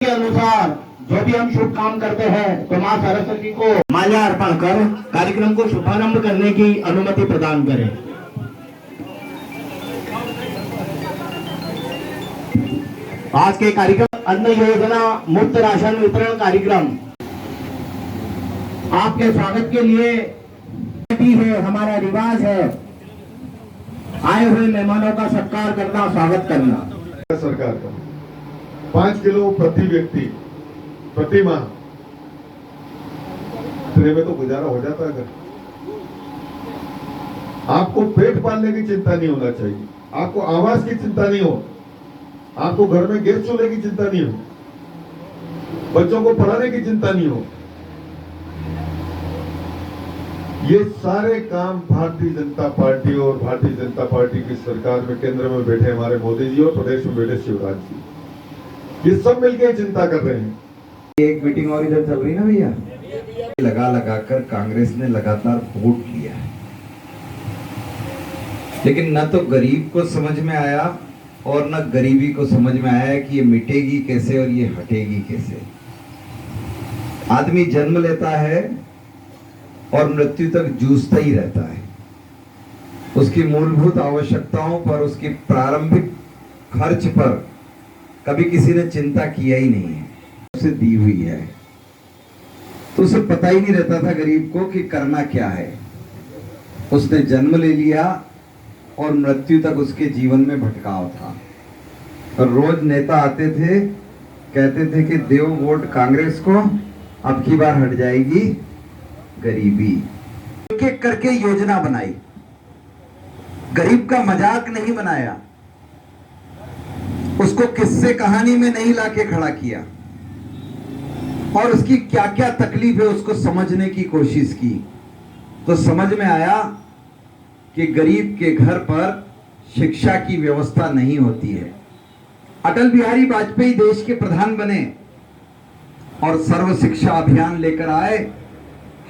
अनुसार जो भी हम शुभ काम करते हैं तो मां सरस्वती को माल्यार्पण कर कार्यक्रम को शुभारंभ करने की अनुमति प्रदान करें। आज के कार्यक्रम अन्न योजना मुफ्त राशन वितरण कार्यक्रम आपके स्वागत के लिए है, हमारा रिवाज है आए हुए मेहमानों का सत्कार करना, स्वागत करना। सरकार का 5 किलो प्रति व्यक्ति प्रति माह इतने में तो गुजारा हो जाता है। आपको पेट पालने की चिंता नहीं होना चाहिए, आपको आवास की चिंता नहीं हो, आपको घर में गैस चूल्हे की चिंता नहीं हो, बच्चों को पढ़ाने की चिंता नहीं हो। ये सारे काम भारतीय जनता पार्टी और भारतीय जनता पार्टी की सरकार में केंद्र में बैठे हमारे मोदी जी और प्रदेश में बैठे शिवराज जी, ये सब मिलकर चिंता कर रहे हैं। एक मीटिंग और इधर चल रही ना भैया, लगा कर कांग्रेस ने लगातार वोट लिया है, लेकिन न तो गरीब को समझ में आया और न गरीबी को समझ में आया कि ये मिटेगी कैसे और ये हटेगी कैसे। आदमी जन्म लेता है और मृत्यु तक जूझता ही रहता है, उसकी मूलभूत आवश्यकताओं पर, उसकी प्रारंभिक खर्च पर कभी किसी ने चिंता किया ही नहीं है, उसे दी हुई है। तो उसे पता ही नहीं रहता था गरीब को कि करना क्या है। उसने जन्म ले लिया और मृत्यु तक उसके जीवन में भटकाव था। और रोज नेता आते थे, कहते थे कि देव वोट कांग्रेस को, अब की बार हट जाएगी गरीबी। एक एक करके योजना बनाई, गरीब का मजाक नहीं बनाया, उसको किस्से कहानी में नहीं लाके खड़ा किया और उसकी क्या क्या तकलीफ है उसको समझने की कोशिश की। तो समझ में आया कि गरीब के घर पर शिक्षा की व्यवस्था नहीं होती है। अटल बिहारी वाजपेयी देश के प्रधान बने और सर्व शिक्षा अभियान लेकर आए।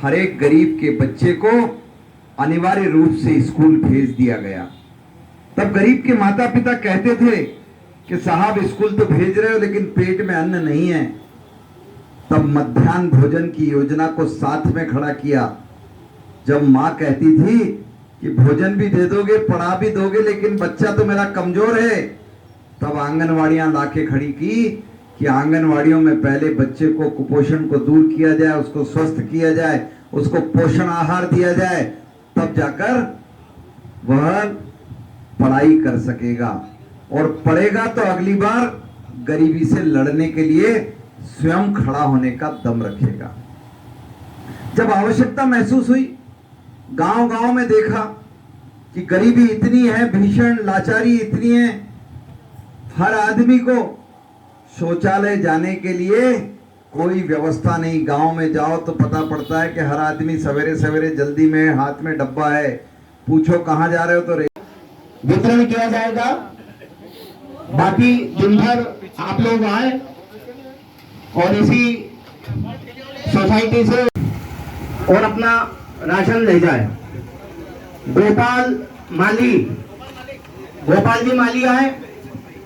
हर एक गरीब के बच्चे को अनिवार्य रूप से स्कूल भेज दिया गया। तब गरीब के माता पिता कहते थे कि साहब स्कूल तो भेज रहे हो लेकिन पेट में अन्न नहीं है। तब मध्याह्न भोजन की योजना को साथ में खड़ा किया। जब माँ कहती थी कि भोजन भी दे दोगे, पढ़ा भी दोगे, लेकिन बच्चा तो मेरा कमजोर है, तब आंगनवाड़ियां लाके खड़ी की कि आंगनवाड़ियों में पहले बच्चे को कुपोषण को दूर किया जाए, उसको स्वस्थ किया जाए, उसको पोषण आहार दिया जाए, तब जाकर वह पढ़ाई कर सकेगा और पढ़ेगा तो अगली बार गरीबी से लड़ने के लिए स्वयं खड़ा होने का दम रखेगा। जब आवश्यकता महसूस हुई, गांव-गांव में देखा कि गरीबी इतनी है, भीषण लाचारी इतनी है, हर आदमी को शौचालय जाने के लिए कोई व्यवस्था नहीं। गांव में जाओ तो पता पड़ता है कि हर आदमी सवेरे सवेरे जल्दी में हाथ में डब्बा है, पूछो कहां जा रहे हो तो वितरण किया जाएगा। बाकी दिन भर आप लोग आए और इसी सोसाइटी से और अपना राशन ले जाए। गोपाल जी माली आए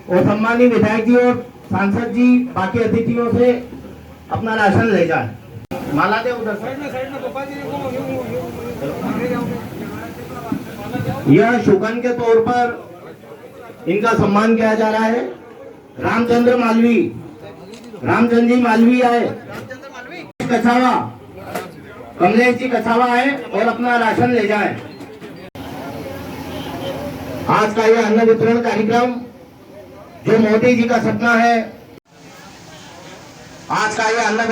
और सम्मानित विधायक जी और सांसद जी बाकी अतिथियों से अपना राशन ले जाए। माला दे उधर यह शुकन के तौर पर इनका सम्मान किया जा रहा है। रामचंद्र जी मालवी आए, कछावा कमलेश जी कछावा आए और अपना राशन ले जाए। आज का यह अन्न वितरण कार्यक्रम जो मोदी जी का सपना है, आज का यह अन्न